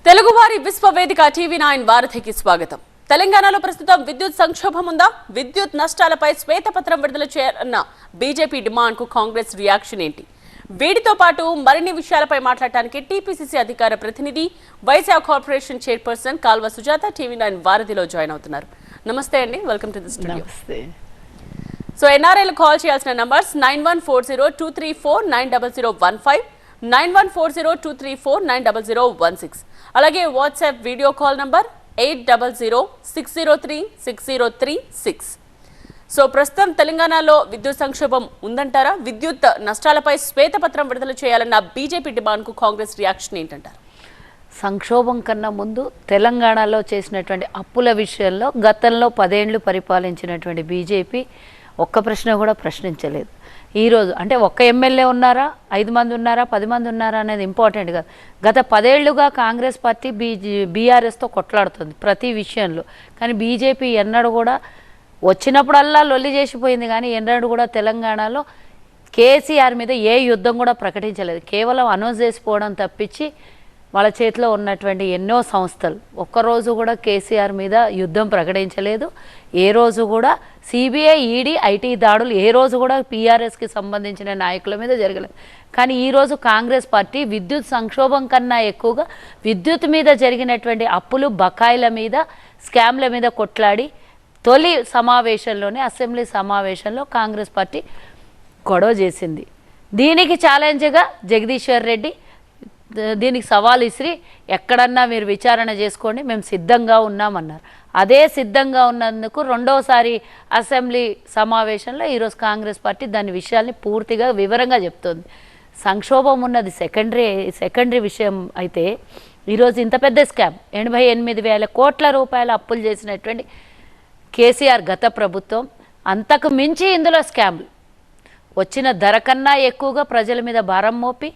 తెలుగువారి విశ్వవేదిక టీవీ9 వారధికి స్వాగతం. తెలంగాణలో ప్రస్తుతం విద్యుత్ సంక్షోభం ఉందా? విద్యుత్ నష్టాలపై శ్వేతపత్రం విడుదల చేయాలన్న బీజేపీ డిమాండ్ కు కాంగ్రెస్ రియాక్షన్ ఏంటి? వీటితో పాటు మరిన్ని విషయాలపై మాట్లాడడానికి టీపీసీసీ అధికార ప్రతినిధి Vizag corporation chairperson Kalva Sujatha TV nine వారధిలో జాయిన్ అవుతున్నారు. నమస్తే అండి, welcome to the studio. So ఎన్ఆర్ఐలు కాల్ చేయాల్సిన నంబర్స్ 914023490015, 914023490016, అలాగే WhatsApp video call number 8006036036. So ప్రస్తుతం తెలంగాణలో విద్యుత్ సంక్షోభం ఉందంటారా? విద్యుత్ నష్టాలపై శ్వేతపత్రం విడుదల చేయాలన్న బీజేపీ డిమాండ్ కు కాంగ్రెస్ రియాక్షన్ ఏంటంటారు? సంక్షోభం కన్నా ముందు తెలంగాణలో చేసినటువంటి అప్పుల విషయంలో గతంలో 10 ఏళ్లు పరిపాలించినటువంటి బీజేపీ ఒక్క ప్రశ్న కూడా ప్రశ్నించలేదు. ఈరోజు అంటే ఒక్క ఎమ్మెల్యే ఉన్నారా, 5 మంది ఉన్నారా, 10 మంది ఉన్నారా అనేది ఇంపార్టెంట్ కాదు. గత 10 ఏళ్లుగా కాంగ్రెస్ పార్టీ బీఆర్ఎస్తో కొట్లాడుతుంది ప్రతి విషయంలో. కానీ బీజేపీ ఎన్నడూ కూడా వచ్చినప్పుడల్లా లొల్లి చేసిపోయింది. కానీ ఎన్నడూ కూడా తెలంగాణలో కేసీఆర్ మీద ఏ యుద్ధం కూడా ప్రకటించలేదు. కేవలం అనౌన్స్ చేసిపోవడం తప్పించి వాళ్ళ చేతిలో ఉన్నటువంటి ఎన్నో సంస్థలు ఒక్కరోజు కూడా కేసీఆర్ మీద యుద్ధం ప్రకటించలేదు. ఏ రోజు కూడా సిబిఐ, ఈడీ, ఐటీ దాడులు ఏ రోజు కూడా పీఆర్ఎస్కి సంబంధించిన నాయకుల మీద జరగలేదు. కానీ ఈరోజు కాంగ్రెస్ పార్టీ విద్యుత్ సంక్షోభం కన్నా ఎక్కువగా విద్యుత్ మీద జరిగినటువంటి అప్పులు, బకాయిల మీద, స్కామ్ల మీద కొట్లాడి తొలి సమావేశంలోనే, అసెంబ్లీ సమావేశంలో కాంగ్రెస్ పార్టీ గొడవ చేసింది. దీనికి ఛాలెంజ్గా జగదీశ్వర్ రెడ్డి దీనికి సవాల్ ఇసిరి ఎక్కడన్నా మీరు విచారణ చేసుకోండి, మేము సిద్ధంగా ఉన్నామన్నారు. అదే సిద్ధంగా ఉన్నందుకు రెండోసారి అసెంబ్లీ సమావేశంలో ఈరోజు కాంగ్రెస్ పార్టీ దాని విషయాల్ని పూర్తిగా వివరంగా చెప్తోంది. సంక్షోభం ఉన్నది సెకండరీ విషయం అయితే ఈరోజు ఇంత పెద్ద స్కామ్ 88,000 కోట్ల రూపాయల అప్పులు చేసినటువంటి కేసీఆర్ గత ప్రభుత్వం, అంతకు మించి ఇందులో స్కామ్లు వచ్చిన ధర కన్నా ఎక్కువగా ప్రజల మీద భారం మోపి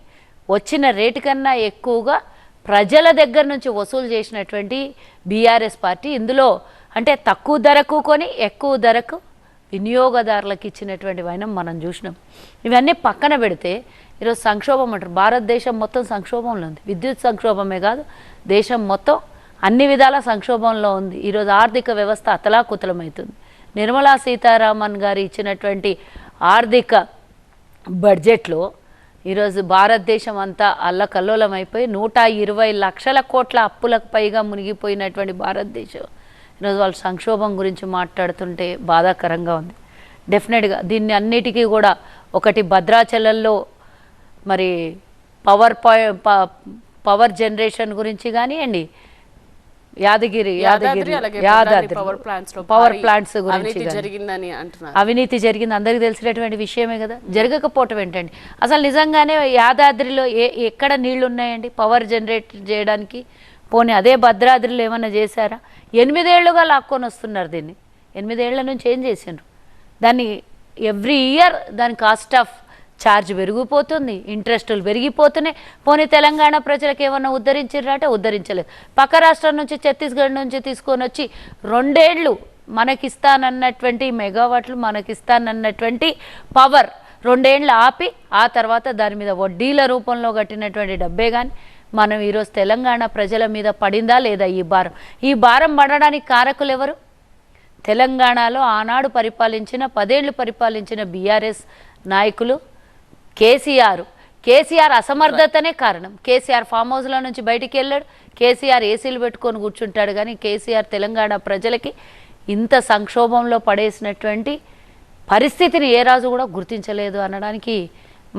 వచ్చిన రేటు కన్నా ఎక్కువగా ప్రజల దగ్గర నుంచి వసూలు చేసినటువంటి బీఆర్ఎస్ పార్టీ ఇందులో అంటే తక్కువ ధరకు కొని ఎక్కువ ధరకు వినియోగదారులకు ఇచ్చినటువంటి వైనం మనం చూసినాం. ఇవన్నీ పక్కన పెడితే ఈరోజు సంక్షోభం అంటారు. భారతదేశం మొత్తం సంక్షోభంలో ఉంది. విద్యుత్ సంక్షోభమే కాదు, దేశం మొత్తం అన్ని విధాల సంక్షోభంలో ఉంది. ఈరోజు ఆర్థిక వ్యవస్థ అతలాకుతలమవుతుంది. నిర్మలా సీతారామన్ గారు ఇచ్చినటువంటి ఆర్థిక బడ్జెట్లో ఈరోజు భారతదేశం అంతా అల్లకల్లోలం అయిపోయి 120 లక్షల కోట్ల అప్పులకు పైగా మునిగిపోయినటువంటి భారతదేశం ఈరోజు వాళ్ళు సంక్షోభం గురించి మాట్లాడుతుంటే బాధాకరంగా ఉంది. డెఫినెట్గా దీన్ని అన్నిటికీ కూడా ఒకటి భద్రాచలంలో మరి పవర్ జనరేషన్ గురించి కానివ్వండి, యాదాద్రి పవర్ ప్లాంట్స్ గురించి అవినీతి జరిగింది అందరికీ తెలిసినటువంటి విషయమే కదా. జరగకపోవటం ఏంటండి? అసలు నిజంగానే యాదాద్రిలో ఎక్కడ నీళ్లు ఉన్నాయండి పవర్ జనరేట్ చేయడానికి? పోనీ అదే భద్రాద్రిలో ఏమన్నా చేశారా? 8 ఏళ్లుగా లాక్కొని వస్తున్నారు దీన్ని. 8 ఏళ్ల నుంచి ఏం చేసిండ్రు? దాన్ని ఎవ్రీ ఇయర్ దాని కాస్ట్ ఆఫ్ ఛార్జ్ పెరిగిపోతుంది, ఇంట్రెస్టులు పెరిగిపోతున్నాయి. పోనీ తెలంగాణ ప్రజలకు ఏమన్నా ఉద్ధరించారంటే ఉద్ధరించలేదు. పక్క రాష్ట్రం నుంచి ఛత్తీస్గఢ్ నుంచి తీసుకొని వచ్చి 2 ఏళ్ళు మనకిస్తానన్నటువంటి మెగావాట్లు, మనకిస్తానన్నటువంటి పవర్ 2 ఏళ్ళు ఆపి ఆ తర్వాత దాని మీద వడ్డీల రూపంలో కట్టినటువంటి డబ్బే కానీ మనం ఈరోజు తెలంగాణ ప్రజల మీద పడిందా లేదా ఈ భారం పడడానికి కారకులు ఎవరు? తెలంగాణలో ఆనాడు పరిపాలించిన 10 ఏళ్ళు పరిపాలించిన బీఆర్ఎస్ నాయకులు, కేసీఆర్ అసమర్థతనే కారణం. కేసీఆర్ ఫామ్ హౌస్లో నుంచి బయటికి వెళ్ళాడు, కేసీఆర్ ఏసీలు పెట్టుకొని కూర్చుంటాడు. కానీ కేసీఆర్ తెలంగాణ ప్రజలకి ఇంత సంక్షోభంలో పడేసినటువంటి పరిస్థితిని ఏ రాజు కూడా గుర్తించలేదు అనడానికి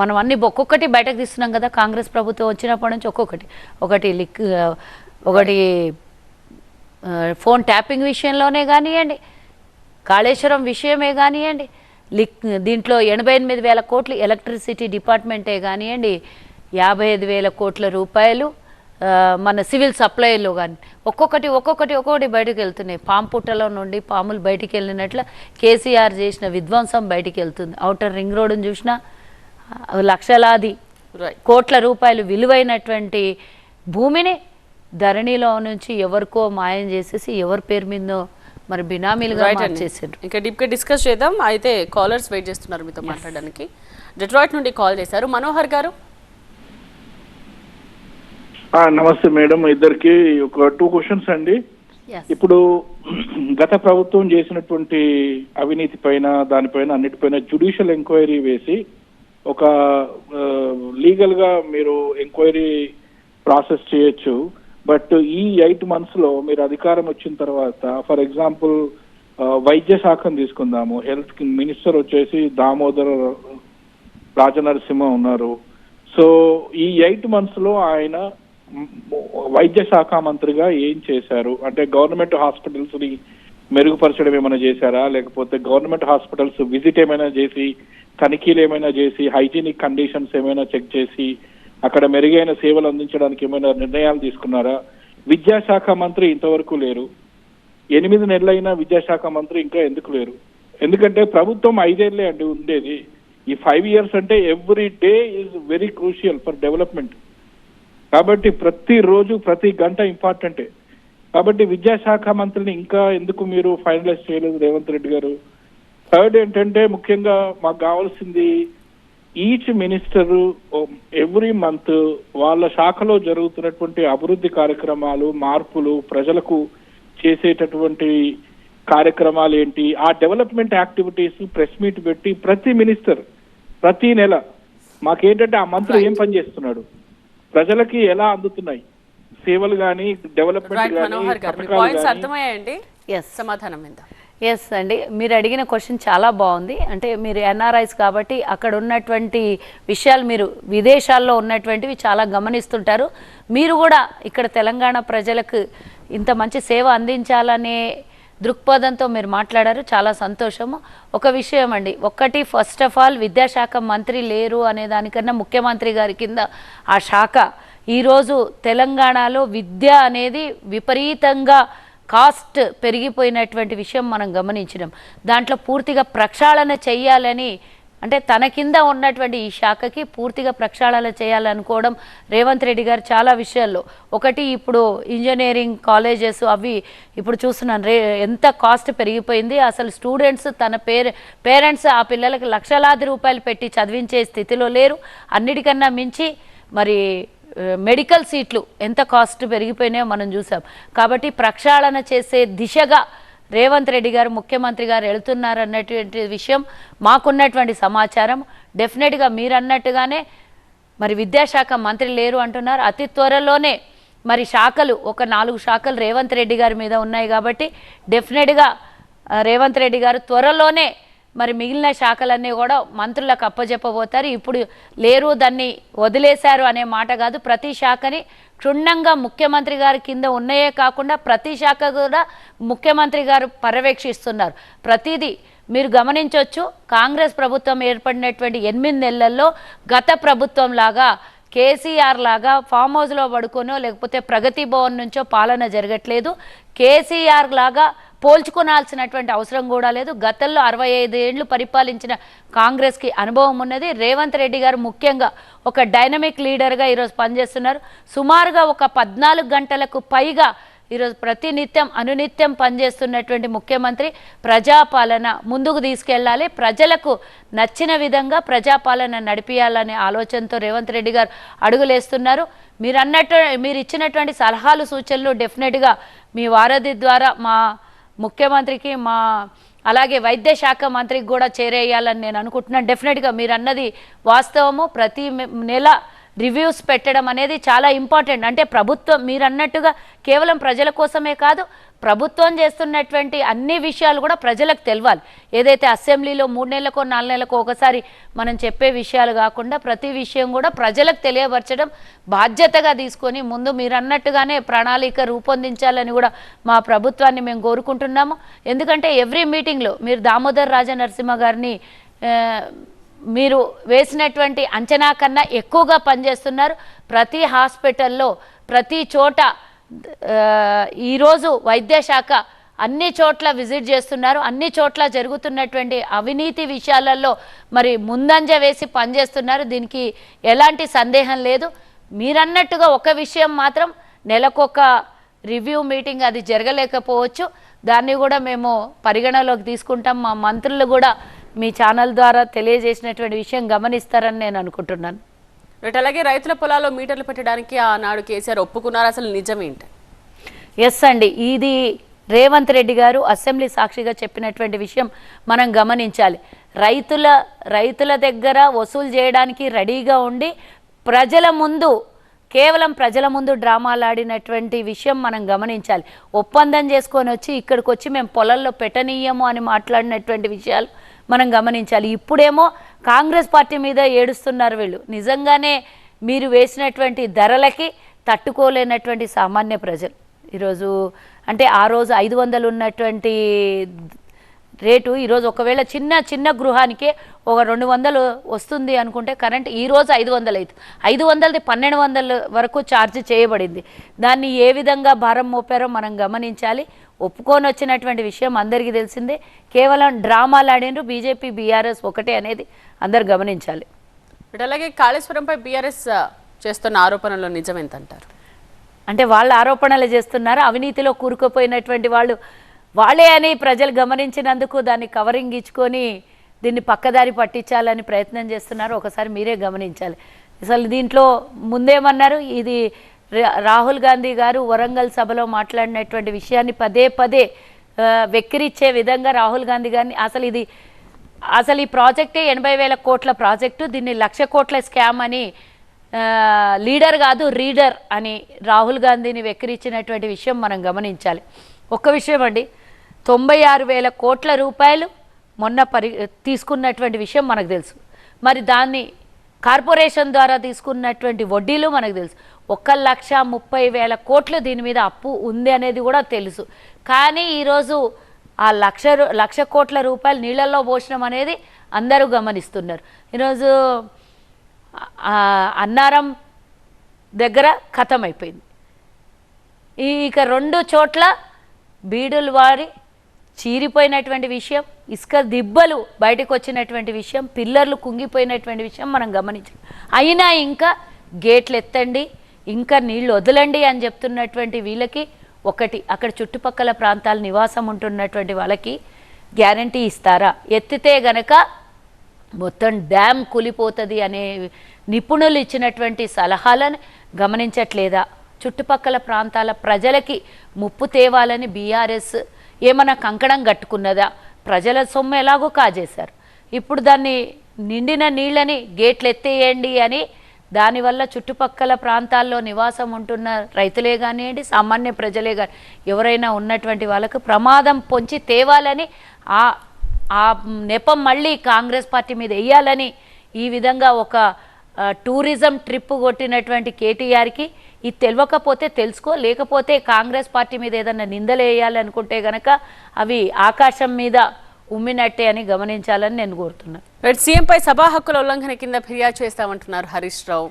మనం అన్ని ఒక్కొక్కటి బయటకు తీస్తున్నాం కదా. కాంగ్రెస్ ప్రభుత్వం వచ్చినప్పటి నుంచి ఒకటి ఫోన్ ట్యాపింగ్ విషయంలోనే కానివ్వండి, కాళేశ్వరం విషయమే కానివ్వండి, దీంట్లో 88,000 కోట్లు ఎలక్ట్రిసిటీ డిపార్ట్మెంటే కానివ్వండి, 55,000 కోట్ల రూపాయలు మన సివిల్ సప్లైలో కానీ ఒక్కొక్కటి బయటకు వెళ్తున్నాయి. పాము పుట్టలో నుండి పాములు బయటికి వెళ్ళినట్లు కేసీఆర్ చేసిన విధ్వంసం బయటికి వెళ్తుంది. ఔటర్ రింగ్ రోడ్డును చూసినా లక్షలాది కోట్ల రూపాయలు విలువైనటువంటి భూమిని ధరణిలో నుంచి ఎవరికో మాయం చేసేసి ఎవరి పేరు మీదో మరి బినామీలుగా మార్చేసారు. ఇంకా డీప్గా డిస్కస్ చేద్దాం. అయితే కాలర్స్ వెయిట్ చేస్తున్నారు మీతో మాట్లాడడానికి. డెట్రాయిట్ నుండి కాల్ చేశారు మనోహర్ గారు. నమస్తే మేడం, ఇద్దరికి ఒక 2 క్వశ్చన్స్ అండి. ఇప్పుడు గత ప్రభుత్వం చేసినటువంటి అవినీతి పైన దానిపైన అన్నిటిపైన జ్యుడిషియల్ ఎంక్వైరీ వేసి ఒక లీగల్ గా మీరు ఎంక్వైరీ ప్రాసెస్ చేయొచ్చు. బట్ ఈ 8 months లో మీరు అధికారం వచ్చిన తర్వాత, ఫర్ ఎగ్జాంపుల్ వైద్య శాఖను తీసుకుందాము. హెల్త్ మినిస్టర్ వచ్చేసి దామోదర రాజనరసింహ ఉన్నారు. సో ఈ 8 months లో ఆయన వైద్య శాఖ మంత్రిగా ఏం చేశారు? అంటే గవర్నమెంట్ హాస్పిటల్స్ ని మెరుగుపరచడం ఏమైనా చేశారా, లేకపోతే గవర్నమెంట్ హాస్పిటల్స్ విజిట్ ఏమైనా చేసి, తనిఖీలు ఏమైనా చేసి, హైజీనిక్ కండిషన్స్ ఏమైనా చెక్ చేసి అక్కడ మెరుగైన సేవలు అందించడానికి ఏమైనా నిర్ణయాలు తీసుకున్నారా? విద్యాశాఖ మంత్రి ఇంతవరకు లేరు. 8 నెలలైనా విద్యాశాఖ మంత్రి ఇంకా ఎందుకు లేరు? ఎందుకంటే ప్రభుత్వం 5 ఏళ్లే అండి ఉండేది. ఈ 5 years అంటే every day is very crucial for development. కాబట్టి ప్రతిరోజు ప్రతి గంట ఇంపార్టెంటే. కాబట్టి విద్యాశాఖ మంత్రిని ఇంకా ఎందుకు మీరు ఫైనలైజ్ చేయలేదు రేవంత్ రెడ్డి గారు? థర్డ్ ఏంటంటే, ముఖ్యంగా మాకు కావాల్సింది ఈచ్ మినిస్టర్ ఎవ్రీ మంత్ వాళ్ళ శాఖలో జరుగుతున్నటువంటి అభివృద్ధి కార్యక్రమాలు, మార్పులు, ప్రజలకు చేసేటటువంటి కార్యక్రమాలు ఏంటి, ఆ డెవలప్మెంట్ యాక్టివిటీస్ ప్రెస్ మీట్ పెట్టి ప్రతి మినిస్టర్ ప్రతి నెల మాకేంటంటే ఆ మంత్రి ఏం పని చేస్తున్నాడు, ప్రజలకి ఎలా అందుతున్నాయి సేవలు కానీ, డెవలప్మెంట్ అర్థమయ్యాయండి. సమాధానం ఎంత? ఎస్ అండి, మీరు అడిగిన క్వశ్చన్ చాలా బాగుంది. అంటే మీరు ఎన్ఆర్ఐస్ కాబట్టి అక్కడ ఉన్నటువంటి విషయాలు మీరు విదేశాల్లో ఉన్నటువంటివి చాలా గమనిస్తుంటారు. మీరు కూడా ఇక్కడ తెలంగాణ ప్రజలకు ఇంత మంచి సేవ అందించాలనే దృక్పథంతో మీరు మాట్లాడారు, చాలా సంతోషము. ఒక విషయం అండి, ఒకటి ఫస్ట్ ఆఫ్ ఆల్ విద్యాశాఖ మంత్రి లేరు అనే దానికన్నా ముఖ్యమంత్రి గారి కింద ఆ శాఖ ఈరోజు తెలంగాణలో విద్య అనేది విపరీతంగా కాస్ట్ పెరిగిపోయినటువంటి విషయం మనం గమనించినాం. దాంట్లో పూర్తిగా ప్రక్షాళన చెయ్యాలని, అంటే తన కింద ఉన్నటువంటి ఈ శాఖకి పూర్తిగా ప్రక్షాళన చేయాలనుకోవడం రేవంత్ రెడ్డి గారు చాలా విషయాల్లో. ఒకటి, ఇప్పుడు ఇంజనీరింగ్ కాలేజెస్ అవి ఇప్పుడు చూస్తున్నాను ఎంత కాస్ట్ పెరిగిపోయింది. అసలు స్టూడెంట్స్ తన పేరెంట్స్ ఆ పిల్లలకి లక్షలాది రూపాయలు పెట్టి చదివించే స్థితిలో లేరు. అన్నిటికన్నా మించి మరి మెడికల్ సీట్లు ఎంత కాస్ట్ పెరిగిపోయినాయో మనం చూసాం. కాబట్టి ప్రక్షాళన చేసే దిశగా రేవంత్ రెడ్డి గారు ముఖ్యమంత్రి గారు వెళుతున్నారు అన్నటువంటి విషయం మాకున్నటువంటి సమాచారం. డెఫినెట్గా మీరు అన్నట్టుగానే మరి విద్యాశాఖ మంత్రి లేరు అంటున్నారు. అతి త్వరలోనే మరి శాఖలు ఒక 4 శాఖలు రేవంత్ రెడ్డి గారి మీద ఉన్నాయి కాబట్టి డెఫినెట్గా రేవంత్ రెడ్డి గారు త్వరలోనే మరి మిగిలిన శాఖలన్నీ కూడా మంత్రులకు అప్పజెప్పబోతారు. ఇప్పుడు లేరు, దాన్ని వదిలేశారు అనే మాట కాదు. ప్రతి శాఖని క్షుణ్ణంగా ముఖ్యమంత్రి గారి కింద ఉన్నాయే కాకుండా ప్రతి శాఖ కూడా ముఖ్యమంత్రి గారు పర్యవేక్షిస్తున్నారు. ప్రతిదీ మీరు గమనించవచ్చు. కాంగ్రెస్ ప్రభుత్వం ఏర్పడినటువంటి 8 నెలల్లో గత ప్రభుత్వం లాగా కేసీఆర్ లాగా ఫామ్ హౌస్లో పడుకోనో లేకపోతే ప్రగతి భవన్ నుంచో పాలన జరగట్లేదు. కేసీఆర్ లాగా పోల్చుకోనాల్సినటువంటి అవసరం కూడా లేదు. గతంలో 65 ఏళ్ళు పరిపాలించిన కాంగ్రెస్కి అనుభవం ఉన్నది. రేవంత్ రెడ్డి గారు ముఖ్యంగా ఒక డైనమిక్ లీడర్గా ఈరోజు పనిచేస్తున్నారు. సుమారుగా ఒక 14 గంటలకు పైగా ఈరోజు ప్రతినిత్యం అనునిత్యం పనిచేస్తున్నటువంటి ముఖ్యమంత్రి ప్రజాపాలన ముందుకు తీసుకెళ్లాలి, ప్రజలకు నచ్చిన విధంగా ప్రజాపాలన నడిపియాలనే ఆలోచనతో రేవంత్ రెడ్డి గారు అడుగులేస్తున్నారు. మీరు ఇచ్చినటువంటి సలహాలు సూచనలు డెఫినెట్గా మీ వారధి ద్వారా మా ముఖ్యమంత్రికి అలాగే వైద్య శాఖ మంత్రికి కూడా చేరేయాలని నేను అనుకుంటున్నాను. డెఫినెట్గా మీరు అన్నది వాస్తవము. ప్రతి నెల రివ్యూస్ పెట్టడం అనేది చాలా ఇంపార్టెంట్. అంటే ప్రభుత్వం మీరు అన్నట్టుగా కేవలం ప్రజల కోసమే కాదు, ప్రభుత్వం చేస్తున్నటువంటి అన్ని విషయాలు కూడా ప్రజలకు తెలవాలి. ఏదైతే అసెంబ్లీలో 3 నెలలకో 4 నెలలకో ఒకసారి మనం చెప్పే విషయాలు కాకుండా ప్రతి విషయం కూడా ప్రజలకు తెలియపరచడం బాధ్యతగా తీసుకొని ముందు మీరు అన్నట్టుగానే ప్రణాళిక రూపొందించాలని కూడా మా ప్రభుత్వాన్ని మేము కోరుకుంటున్నాము. ఎందుకంటే ఎవ్రీ మీటింగ్లో మీరు దామోదర్ రాజనరసింహ గారిని మీరు వేసినటువంటి అంచనా కన్నా ఎక్కువగా పనిచేస్తున్నారు. ప్రతి హాస్పిటల్లో ప్రతి చోట ఈరోజు వైద్య శాఖ అన్ని చోట్ల విజిట్ చేస్తున్నారు. అన్ని చోట్ల జరుగుతున్నటువంటి అవినీతి విషయాలలో మరి ముందంజ వేసి పనిచేస్తున్నారు. దీనికి ఎలాంటి సందేహం లేదు. మీరన్నట్టుగా ఒక విషయం మాత్రం, నెలకొక రివ్యూ మీటింగ్ అది జరగలేకపోవచ్చు. దాన్ని కూడా మేము పరిగణలోకి తీసుకుంటాం. మా మంత్రులు కూడా మీ ఛానల్ ద్వారా తెలియజేసినటువంటి విషయం గమనిస్తారని నేను అనుకుంటున్నాను. రైట్, అలాగే రైతుల పొలాల్లో మీటర్లు పెట్టడానికి ఆనాడు కేసీఆర్ ఒప్పుకున్నారు, అసలు నిజమేంటి? ఎస్ అండి, ఇది రేవంత్ రెడ్డి గారు అసెంబ్లీ సాక్షిగా చెప్పినటువంటి విషయం మనం గమనించాలి. రైతుల దగ్గర వసూలు చేయడానికి రెడీగా ఉండి కేవలం ప్రజల ముందు డ్రామాలు ఆడినటువంటి విషయం మనం గమనించాలి. ఒప్పందం చేసుకొని వచ్చి ఇక్కడికి వచ్చి మేము పొలంలో పెట్టనీయము అని మాట్లాడినటువంటి విషయాలు మనం గమనించాలి. ఇప్పుడేమో కాంగ్రెస్ పార్టీ మీద ఏడుస్తున్నారు వీళ్ళు. నిజంగానే మీరు వేసినటువంటి ధరలకి తట్టుకోలేనటువంటి సామాన్య ప్రజలు ఈరోజు, అంటే ఆ రోజు 500 ఉన్నటువంటి రేటు ఈరోజు ఒకవేళ చిన్న గృహానికే ఒక 200 వస్తుంది అనుకుంటే కరెంట్ ఈరోజు 500 అవుతుంది. 500ది 1200 వరకు ఛార్జ్ చేయబడింది. దాన్ని ఏ విధంగా భారం మోపారో మనం గమనించాలి. ఒప్పుకొని వచ్చినటువంటి విషయం అందరికీ తెలిసిందే. కేవలం డ్రామాలు ఆడినరు బీజేపీ బీఆర్ఎస్ ఒకటే అనేది అందరు గమనించాలి. అలాగే కాళేశ్వరంపై బీఆర్ఎస్ చేస్తున్న ఆరోపణలో నిజం ఎంత అంటారు? అంటే వాళ్ళ ఆరోపణలు చేస్తున్నారు, అవినీతిలో కూరుకుపోయినటువంటి వాళ్ళే అని ప్రజలు గమనించినందుకు దాన్ని కవరింగ్ ఇచ్చుకొని దీన్ని పక్కదారి పట్టించాలని ప్రయత్నం చేస్తున్నారు. ఒకసారి మీరే గమనించాలి. అసలు దీంట్లో ముందేమన్నారు, ఇది రాహుల్ గాంధీ గారు వరంగల్ సభలో మాట్లాడినటువంటి విషయాన్ని పదే వెక్కిరిచ్చే విధంగా రాహుల్ గాంధీ గారిని అసలు ఈ ప్రాజెక్టే 80,000 కోట్ల ప్రాజెక్టు, దీన్ని 1,00,000 కోట్ల స్కామ్ అని లీడర్ కాదు రీడర్ అని రాహుల్ గాంధీని వెక్కిరించినటువంటి విషయం మనం గమనించాలి. ఒక్క విషయం అండి, 96,000 కోట్ల రూపాయలు మొన్న తీసుకున్నటువంటి విషయం మనకు తెలుసు. మరి దాన్ని కార్పొరేషన్ ద్వారా తీసుకున్నటువంటి వడ్డీలు మనకు తెలుసు. 1,30,000 కోట్లు దీని మీద అప్పు ఉంది అనేది కూడా తెలుసు. కానీ ఈరోజు ఆ 1,00,000 కోట్ల రూపాయలు నీళ్ళల్లో పోషణం అనేది అందరూ గమనిస్తున్నారు. ఈరోజు అన్నారం దగ్గర ఖతం అయిపోయింది. ఇక 2 చోట్ల బీడులు వారి చీరిపోయినటువంటి విషయం, ఇసుక దిబ్బలు బయటకు వచ్చినటువంటి విషయం, పిల్లర్లు కుంగిపోయినటువంటి విషయం మనం గమనించాం. అయినా ఇంకా గేట్లు ఎత్తండి, ఇంకా నీళ్లు వదలండి అని చెప్తున్నటువంటి వీళ్ళకి ఒకటి, అక్కడ చుట్టుపక్కల ప్రాంతాల నివాసం ఉంటున్నటువంటి వాళ్ళకి గ్యారంటీ ఇస్తారా? ఎత్తితే గనక మొత్తం డ్యామ్ కూలిపోతుంది అనే నిపుణులు ఇచ్చినటువంటి సలహాలను గమనించట్లేదా? చుట్టుపక్కల ప్రాంతాల ప్రజలకి ముప్పు తేవాలని బీఆర్ఎస్ ఏమన్నా కంకణం కట్టుకున్నదా? ప్రజల సొమ్ము ఎలాగో కాజేశారు. ఇప్పుడు దాన్ని నిండిన నీళ్ళని గేట్లు ఎత్తేయండి అని దానివల్ల చుట్టుపక్కల ప్రాంతాల్లో నివాసం ఉంటున్న రైతులే కానివ్వండి, సామాన్య ప్రజలే కానీ ఎవరైనా ఉన్నటువంటి వాళ్ళకు ప్రమాదం పొంచి తేవాలని ఆ నెపం మళ్ళీ కాంగ్రెస్ పార్టీ మీద వేయాలని ఈ విధంగా ఒక టూరిజం ట్రిప్ కొట్టినటువంటి కేటీఆర్కి ఇది తెలియకపోతే తెలుసుకో, లేకపోతే కాంగ్రెస్ పార్టీ మీద ఏదన్నా నిందలు వేయాలనుకుంటే కనుక అవి ఆకాశం మీద ఉమ్మినట్టే అని గమనించాలని నేను కోరుతున్నాను. సీఎంపై సభా హక్కుల ఉల్లంఘన కింద ఫిర్యాదు చేస్తామంటున్నారు హరీష్ రావు.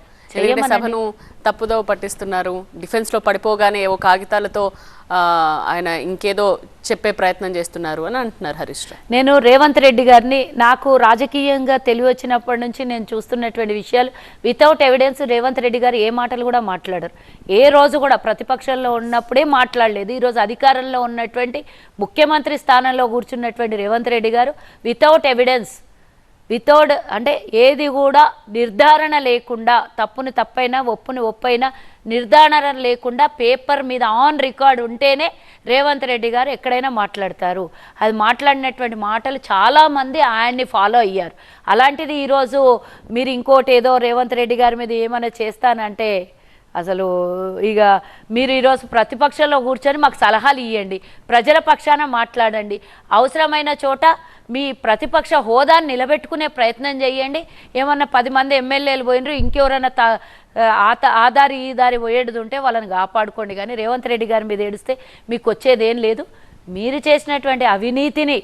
సభను తప్పుదోవ పట్టిస్తున్నారు, డిఫెన్స్ లో పడిపోగానే ఏవో కాగితాలతో ఆయన ఇంకేదో చెప్పే ప్రయత్నం చేస్తున్నారు అని అంటున్నారు హరీష్ రావు. నేను రేవంత్ రెడ్డి గారిని, నాకు రాజకీయంగా తెలివి వచ్చినప్పటి నుంచి నేను చూస్తున్నటువంటి విషయాలు, వితౌట్ ఎవిడెన్స్ రేవంత్ రెడ్డి గారు ఏ మాటలు కూడా మాట్లాడరు. ఏ రోజు కూడా ప్రతిపక్షంలో ఉన్నప్పుడే మాట్లాడలేదు. ఈరోజు అధికారంలో ఉన్నటువంటి ముఖ్యమంత్రి స్థానంలో కూర్చున్నటువంటి రేవంత్ రెడ్డి గారు వితౌట్ ఎవిడెన్స్, అంటే ఏది కూడా నిర్ధారణ లేకుండా, తప్పుని తప్పైనా ఒప్పుని ఒప్పైనా నిర్ధారణ లేకుండా పేపర్ మీద ఆన్ రికార్డ్ ఉంటేనే రేవంత్ రెడ్డి గారు ఎక్కడైనా మాట్లాడతారు. అది మాట్లాడినటువంటి మాటలు చాలామంది ఆయన్ని ఫాలో అయ్యారు. అలాంటిది ఈరోజు మీరు ఇంకోటి ఏదో రేవంత్ రెడ్డి గారి మీద ఏమైనా చేస్తానంటే అసలు ఇక మీరు ఈరోజు ప్రతిపక్షంలో కూర్చొని మాకు సలహాలు ఇవ్వండి, ప్రజల పక్షాన మాట్లాడండి, అవసరమైన చోట మీ ప్రతిపక్ష హోదాను నిలబెట్టుకునే ప్రయత్నం చేయండి. ఏమన్నా 10 మంది ఎమ్మెల్యేలు పోయినరు, ఇంకెవరైనా ఆ దారి ఈ దారి పోయేది ఉంటే వాళ్ళని కాపాడుకోండి. కానీ రేవంత్ రెడ్డి గారి మీద ఏడిస్తే మీకు వచ్చేదేం లేదు. మీరు చేసినటువంటి అవినీతిని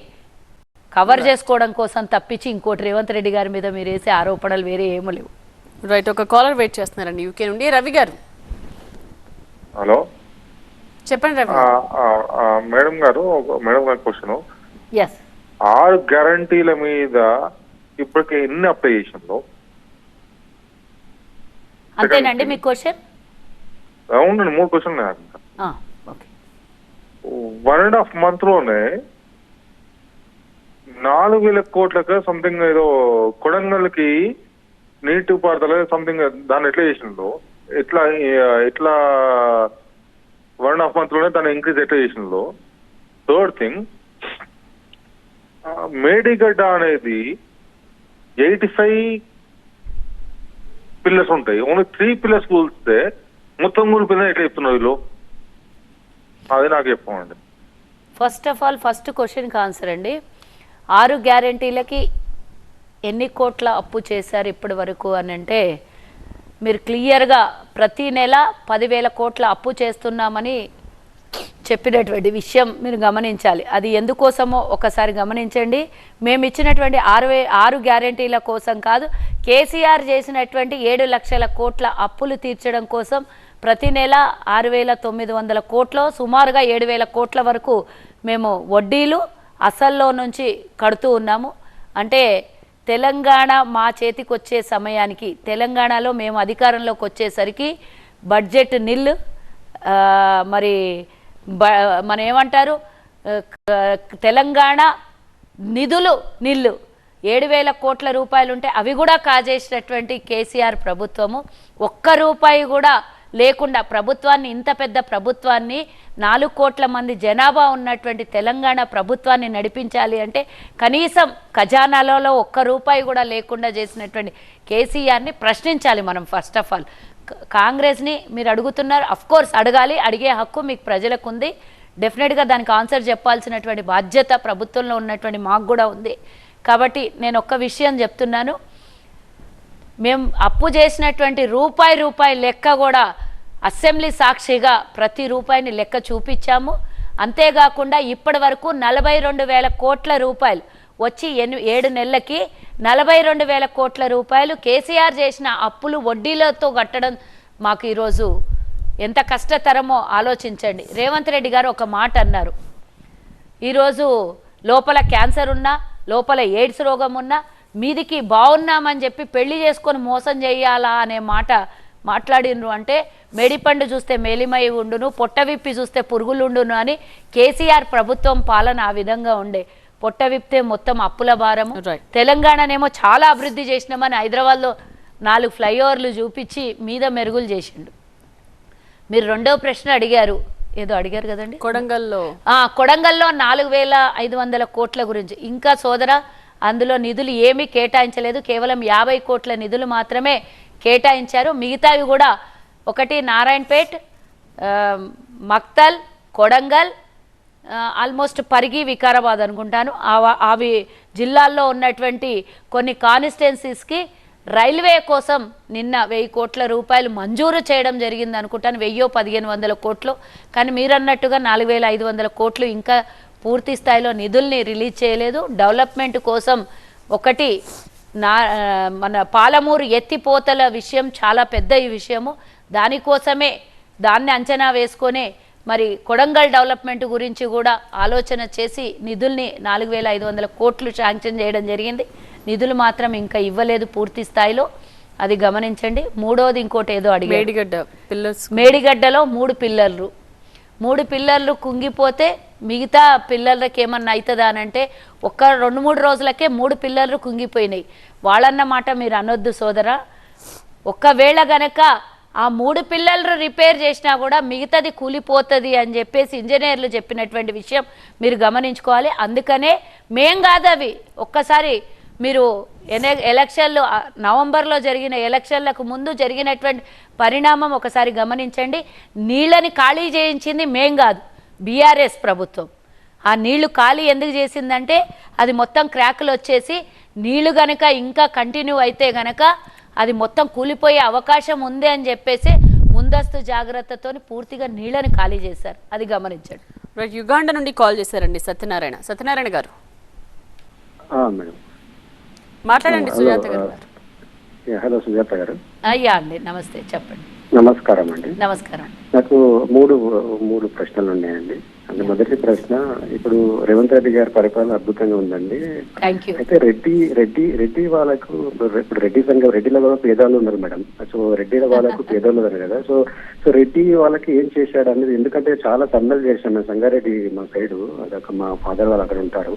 కవర్ చేసుకోవడం కోసం తప్పించి ఇంకోటి రేవంత్ రెడ్డి గారి మీద మీరు వేసే ఆరోపణలు వేరే ఏమో లేవు. రైట్, ఒక కాలర్ వెయిట్ చేస్తున్నారండి యూకే నుండి. రవి గారు. హలో, చెప్పండి రవి. మేడం గారు క్వశ్చన్, 6 గ్యారంటీల మీద ఇప్పటికే ఎన్ని అప్లికేషన్లు? అంతేనండి మీ క్వశ్చన్? అవునండి, 3 క్వశ్చన్. 1.5 month లోనే 4,000 కోట్లకు సంథింగ్ ఏదో కొడంగల్కి నీటిపారుదల సంథింగ్ దాన్ని ఎట్లా చేసిండు, ఎట్లా 1.5 month లోనే దాన్ని ఇంక్రీజ్ ఎట్లా చేసిండు. థర్డ్ థింగ్, మేడిగడ్డ అనేది 85 పిల్లర్స్ ఉంటాయి, ఓన్లీ 3 పిల్లర్స్ కూల్స్తే మొత్తం కూలిపోయిందని ఎట్లా చెప్తున్నారు వీళ్ళు? అది నాకు చెప్పండి. ఫస్ట్ ఆఫ్ ఆల్ ఫస్ట్ క్వశ్చన్కి ఆన్సర్ అండి. 6 గ్యారెంటీలకి ఎన్ని కోట్ల అప్పు చేశారు ఇప్పటి వరకు అని అంటే, మీరు క్లియర్గా ప్రతి నెల 10,000 కోట్ల అప్పు చేస్తున్నామని చెప్పినటువంటి విషయం మీరు గమనించాలి. అది ఎందుకోసమో ఒకసారి గమనించండి. మేము ఇచ్చినటువంటి 6 గ్యారెంటీల కోసం కాదు, కేసీఆర్ చేసినటువంటి 7 లక్షల కోట్ల అప్పులు తీర్చడం కోసం ప్రతి నెల 6,900 కోట్లు, సుమారుగా 7,000 కోట్ల వరకు మేము వడ్డీలు అసల్లో నుంచి కడుతూ ఉన్నాము. అంటే తెలంగాణ మా చేతికి వచ్చే సమయానికి, తెలంగాణలో మేము అధికారంలోకి వచ్చేసరికి బడ్జెట్ నిల్, మరి మన ఏమంటారు, తెలంగాణ నిధులు నిల్లు, 7,000 కోట్ల రూపాయలు ఉంటే అవి కూడా కాజేసినటువంటి కేసీఆర్ ప్రభుత్వము. ఒక్క రూపాయి కూడా లేకుండా ప్రభుత్వాన్ని, ఇంత పెద్ద ప్రభుత్వాన్ని, 4 కోట్ల మంది జనాభా ఉన్నటువంటి తెలంగాణ ప్రభుత్వాన్ని నడిపించాలి అంటే కనీసం ఖజానాలలో ఒక్క రూపాయి కూడా లేకుండా చేసినటువంటి కేసీఆర్ని ప్రశ్నించాలి మనం. ఫస్ట్ ఆఫ్ ఆల్ కాంగ్రెస్ని మీరు అడుగుతున్నారు, అఫ్కోర్స్ అడగాలి, అడిగే హక్కు మీకు ప్రజలకు ఉంది. డెఫినెట్గా దానికి ఆన్సర్ చెప్పాల్సినటువంటి బాధ్యత ప్రభుత్వంలో ఉన్నటువంటి మాకు కూడా ఉంది. కాబట్టి నేను ఒక్క విషయం చెప్తున్నాను, మేము అప్పు చేసినటువంటి రూపాయి లెక్క కూడా అసెంబ్లీ సాక్షిగా ప్రతి రూపాయిని లెక్క చూపించాము. అంతేకాకుండా ఇప్పటి వరకు 42,000 కోట్ల రూపాయలు వచ్చి 7 నెలలకి 42,000 కోట్ల రూపాయలు కేసీఆర్ చేసిన అప్పులు వడ్డీలతో కట్టడం మాకు ఈరోజు ఎంత కష్టతరమో ఆలోచించండి. రేవంత్ రెడ్డి గారు ఒక మాట అన్నారు, ఈరోజు లోపల క్యాన్సర్ ఉన్నా, లోపల ఎయిడ్స్ రోగం ఉన్నా మీదికి బాగున్నామని చెప్పి పెళ్లి చేసుకొని మోసం చేయాలా అనే మాట మాట్లాడినరు. అంటే మేడిపండు చూస్తే మేలిమై ఉండును, పొట్ట విప్పి చూస్తే పురుగులుండును అని కేసీఆర్ ప్రభుత్వం పాలన ఆ విధంగా ఉండే. పొట్ట విప్పితే మొత్తం అప్పుల భారము. తెలంగాణనేమో చాలా అభివృద్ధి చేసినామని హైదరాబాద్లో 4 ఫ్లైఓవర్లు చూపించి మీద మెరుగులు చేసిండు. మీరు రెండో ప్రశ్న అడిగారు, ఏదో అడిగారు కదండి, కొడంగల్లో 4,500 కోట్ల గురించి. ఇంకా సోదరా, అందులో నిధులు ఏమీ కేటాయించలేదు, కేవలం 50 కోట్ల నిధులు మాత్రమే కేటాయించారు. మిగతావి కూడా ఒకటి నారాయణపేట్, మక్తల్, కొడంగల్, ఆల్మోస్ట్ పరిగి, వికారాబాద్ అనుకుంటాను. అవి జిల్లాల్లో ఉన్నటువంటి కొన్ని కాన్స్టిట్యున్సీస్కి రైల్వే కోసం నిన్న 1,000 కోట్ల రూపాయలు మంజూరు చేయడం జరిగింది అనుకుంటాను, 1,000-1,500 కోట్లు. కానీ మీరు అన్నట్టుగా 4,500 కోట్లు ఇంకా పూర్తి స్థాయిలో నిధుల్ని రిలీజ్ చేయలేదు. డెవలప్మెంట్ కోసం ఒకటి మన పాలమూరు ఎత్తిపోతల విషయం చాలా పెద్ద ఈ విషయము, దానికోసమే దాన్ని అంచనా వేసుకొనే మరి కొడంగల్ డెవలప్మెంట్ గురించి కూడా ఆలోచన చేసి నిధుల్ని 4,500 కోట్లు శాంక్షన్ చేయడం జరిగింది. నిధులు మాత్రం ఇంకా ఇవ్వలేదు పూర్తి స్థాయిలో, అది గమనించండి. మూడోది ఇంకోటి ఏదో అడిగి, మేడిగడ్డలో 3 పిల్లర్లు కుంగిపోతే మిగతా పిల్లర్లకి ఏమన్నా అవుతుందా అని అంటే, ఒక్క 2-3 రోజులకే 3 పిల్లర్లు కుంగిపోయినాయి. వాళ్ళన్న మాట మీరు అనొద్దు సోదరా. ఒక్కవేళ గనక ఆ 3 పిల్లర్లు రిపేర్ చేసినా కూడా మిగతాది కూలిపోతుంది అని చెప్పేసి ఇంజనీర్లు చెప్పినటువంటి విషయం మీరు గమనించుకోవాలి. అందుకనే మేం కాదు అవి, ఒక్కసారి మీరు ఎలక్షన్లు నవంబర్లో జరిగిన ఎలక్షన్లకు ముందు జరిగినటువంటి పరిణామం ఒకసారి గమనించండి. నీళ్ళని ఖాళీ చేయించింది మేం కాదు, బీఆర్ఎస్ ప్రభుత్వం. ఆ నీళ్లు ఖాళీ ఎందుకు చేసిందంటే అది మొత్తం క్రాకులు వచ్చేసి నీళ్లు గనక ఇంకా కంటిన్యూ అయితే గనక అది మొత్తం కూలిపోయే అవకాశం ఉంది అని చెప్పేసి ముందస్తు జాగ్రత్తతో పూర్తిగా నీళ్ళని ఖాళీ చేశారు, అది గమనించండి. యుగాండ నుండి కాల్ చేశారండి సత్యనారాయణ గారు. మేడం మాట్లాడండి. సుజాత గారు. హలో సుజాత గారు. అయ్యా అండి, నమస్తే, చెప్పండి. నమస్కారం అండి. నమస్కారం. నాకు మూడు ప్రశ్నలు ఉన్నాయండి. అంటే మొదటి ప్రశ్న, ఇప్పుడు రేవంత్ రెడ్డి గారి పరిపాలన అద్భుతంగా ఉందండి. అయితే రెడ్డి వాళ్ళకు ఇప్పుడు రెడ్డిల కూడా పేదవాళ్ళు ఉన్నారు మేడం. సో రెడ్డిల వాళ్ళకు పేదవాళ్ళు ఉన్నారు కదా. సో రెడ్డి వాళ్ళకి ఏం చేశాడు అనేది, ఎందుకంటే చాలా సమ్మెలు చేశాను మేము సంగారెడ్డి మా సైడు, అదొక మా ఫాదర్ వాళ్ళు అక్కడ ఉంటారు.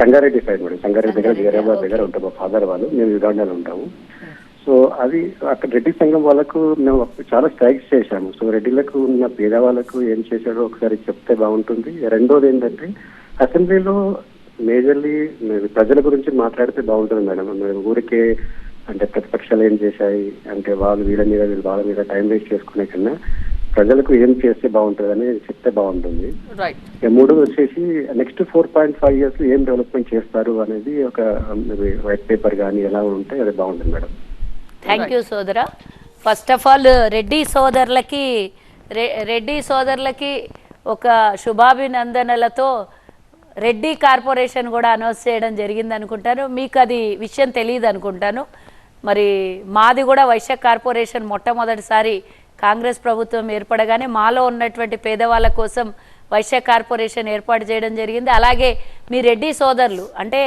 సంగారెడ్డి సైడ్ మేడం, సంగారెడ్డి దగ్గర జీరాబాద్ దగ్గర ఉంటాం. మా ఫాదర్ వాళ్ళు, మేము యుగాండాలో ఉంటాము. సో అది అక్కడ రెడ్డి సంఘం వాళ్ళకు మేము చాలా స్ట్రైక్స్ చేశాము. సో రెడ్డిలకు ఉన్న పేదవాళ్ళకు ఏం చేశాడో ఒకసారి చెప్తే బాగుంటుంది. రెండోది ఏంటంటే అసెంబ్లీలో మేజర్లీ ప్రజల గురించి మాట్లాడితే బాగుంటుంది మేడం. ఊరికే అంటే ప్రతిపక్షాలు ఏం చేశాయి అంటే వాళ్ళు వీళ్ళ మీద టైం వేస్ట్ చేసుకునే కన్నా ప్రజలకు ఏం చేస్తే బాగుంటుంది అని చెప్తే బాగుంటుంది. మూడోది వచ్చేసి నెక్స్ట్ 4.5 years ఏం డెవలప్మెంట్ చేస్తారు అనేది ఒక వైట్ పేపర్ కానీ ఎలా ఉంటే అది బాగుంటుంది మేడం. థ్యాంక్ యూ సోదరా. ఫస్ట్ ఆఫ్ ఆల్ రెడ్డి సోదరులకి ఒక శుభాభినందనలతో రెడ్డి కార్పొరేషన్ కూడా అనౌన్స్ చేయడం జరిగింది అనుకుంటాను. మీకు అది విషయం తెలియదు అనుకుంటాను. మరి మాది కూడా వైశ్య కార్పొరేషన్ మొట్టమొదటిసారి కాంగ్రెస్ ప్రభుత్వం ఏర్పడగానే మాలో ఉన్నటువంటి పేదవాళ్ళ కోసం వైశ్య కార్పొరేషన్ ఏర్పాటు చేయడం జరిగింది. అలాగే మీ రెడ్డి సోదరులు అంటే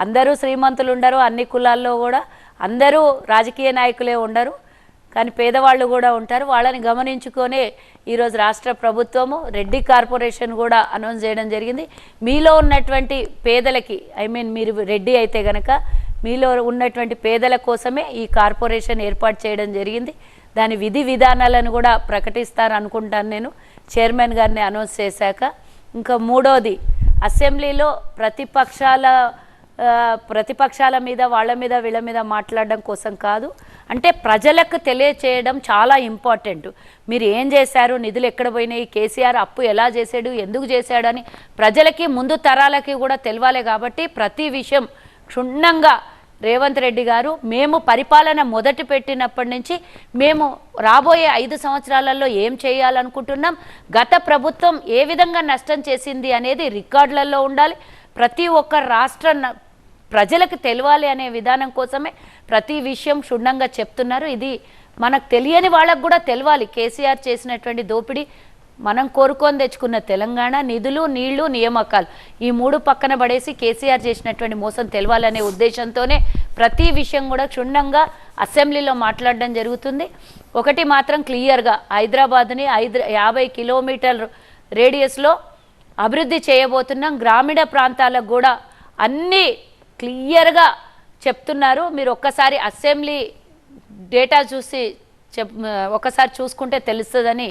అందరూ శ్రీమంతులు ఉండరు, అన్ని కులాల్లో కూడా అందరూ రాజకీయ నాయకులే ఉండరు, కానీ పేదవాళ్ళు కూడా ఉంటారు. వాళ్ళని గమనించుకొనే ఈరోజు రాష్ట్ర ప్రభుత్వము రెడ్డి కార్పొరేషన్ కూడా అనౌన్స్ చేయడం జరిగింది. మీలో ఉన్నటువంటి పేదలకి మీరు రెడ్డి అయితే గనక మీలో ఉన్నటువంటి పేదల కోసమే ఈ కార్పొరేషన్ ఏర్పాటు చేయడం జరిగింది. దాని విధి విధానాలను కూడా ప్రకటిస్తారు అనుకుంటాను నేను, చైర్మన్ గారిని అనౌన్స్ చేశాక. ఇంకా మూడోది, అసెంబ్లీలో ప్రతిపక్షాల మీద వాళ్ళ మీద వీళ్ళ మీద మాట్లాడడం కోసం కాదు, అంటే ప్రజలకు తెలియచేయడం చాలా ఇంపార్టెంట్. మీరు ఏం చేశారు, నిధులు ఎక్కడ పోయినాయి, కేసీఆర్ అప్పు ఎలా చేశాడు, ఎందుకు చేశాడని ప్రజలకి ముందు తరాలకి కూడా తెలవాలి. కాబట్టి ప్రతి విషయం క్షుణ్ణంగా రేవంత్ రెడ్డి గారు మేము పరిపాలన మొదటి పెట్టినప్పటి నుంచి మేము రాబోయే 5 సంవత్సరాలలో ఏం చేయాలనుకుంటున్నాం, గత ప్రభుత్వం ఏ విధంగా నష్టం చేసింది అనేది రికార్డులలో ఉండాలి. ప్రతి ఒక్క రాష్ట్ర ప్రజలకు తెలవాలి అనే విధానం కోసమే ప్రతి విషయం క్షుణ్ణంగా చెప్తున్నారు. ఇది మనకు తెలియని వాళ్ళకు కూడా తెలవాలి. కేసీఆర్ చేసినటువంటి దోపిడీ, మనం కోరుకొని తెచ్చుకున్న తెలంగాణ, నిధులు, నీళ్లు, నియామకాలు, ఈ 3 పక్కన పడేసి కేసీఆర్ చేసినటువంటి మోసం తెలవాలనే ఉద్దేశంతోనే ప్రతి విషయం కూడా క్షుణ్ణంగా అసెంబ్లీలో మాట్లాడడం జరుగుతుంది. ఒకటి మాత్రం క్లియర్గా, హైదరాబాద్ని 50 కిలోమీటర్ల రేడియస్లో అభివృద్ధి చేయబోతున్నాం. గ్రామీణ ప్రాంతాలకు కూడా అన్నీ క్లియర్గా చెప్తున్నారు. మీరు ఒక్కసారి అసెంబ్లీ డేటా చూసి ఒకసారి చూసుకుంటే తెలుస్తుందని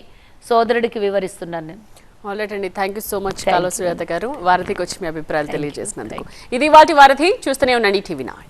సోదరుడికి వివరిస్తున్నాను నేను. ఆల్రైట్ అండి, థ్యాంక్ యూ సో మచ్ కాలువ సుజాత గారు, వారధికి వచ్చి మీ అభిప్రాయాలు తెలియజేసినందుకు. ఇది వాటి వారధి. చూస్తూనే ఉండండి టీవీ9.